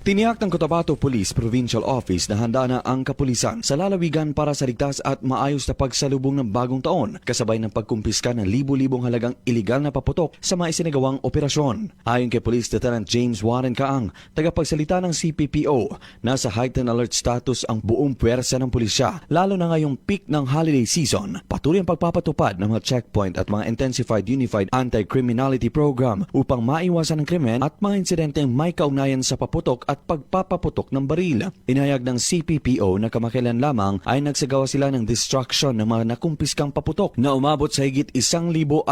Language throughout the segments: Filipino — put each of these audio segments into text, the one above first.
Tiniyak ng Cotabato Police Provincial Office na handa na ang kapulisan sa lalawigan para sa ligtas at maayos na pagsalubong ng bagong taon kasabay ng pagkumpiska ng libu-libong halagang iligal na paputok sa mga isinagawang operasyon. Ayon kay Police Lieutenant James Warren Caang, tagapagsalita ng CPPO, nasa heightened alert status ang buong puwersa ng pulisya, lalo na ngayong peak ng holiday season. Patuloy ang pagpapatupad ng mga checkpoint at mga intensified unified anti-criminality program upang maiwasan ang krimen at mga insidenteng may kaugnayan sa paputok at pagpapaputok ng baril. Inayag ng CPPO na kamakailan lamang ay nagsagawa sila ng destruction ng mga nakumpiskang paputok na umabot sa higit 1,700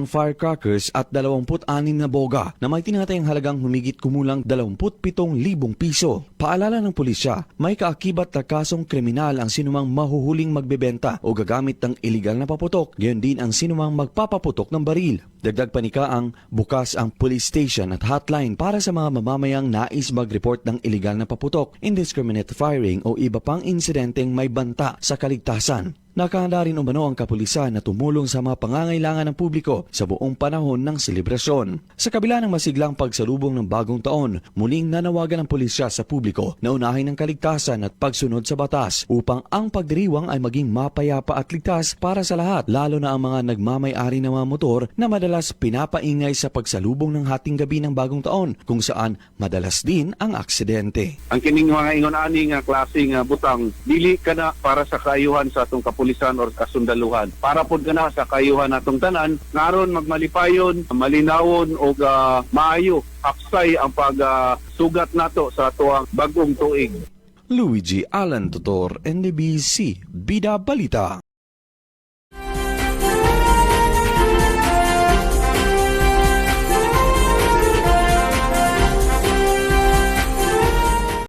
firecrackers at 26 na boga na may tinatayang halagang humigit kumulang 27,000 piso. Paalala ng pulisya, may kaakibat na kasong kriminal ang sinumang mahuhuling magbebenta o gagamit ng iligal na paputok, gayon din ang sinumang magpapaputok ng baril. Dagdag pa ni Caang, bukas ang police station at hotline para sa mga mamamayang nais mag-report ng iligal na paputok, indiscriminate firing o iba pang insidenteng may banta sa kaligtasan. Nakahanda rin umano ang kapulisan na tumulong sa mga pangangailangan ng publiko sa buong panahon ng selebrasyon. Sa kabila ng masiglang pagsalubong ng bagong taon, muling nanawagan ng pulisya sa publiko na unahin ang kaligtasan at pagsunod sa batas upang ang pagdiriwang ay maging mapayapa at ligtas para sa lahat, lalo na ang mga nagmamay-ari ng mga motor na madalas pinapaingay sa pagsalubong ng hating gabi ng bagong taon kung saan madalas din ang aksidente. Ang kining mga ingon-ani nga klaseng butang, dili ka na para sa kaayuhan sa atong kapulisan or kasundaluhan. Para pod ka na sa kaayuhan atong tanan, ngaron magmalipayon, malinawon o maayo, aksay ang pagsugat nato sa atuang bagong tuig. Luigi Alan Tutor, NDBC, Bida Balita.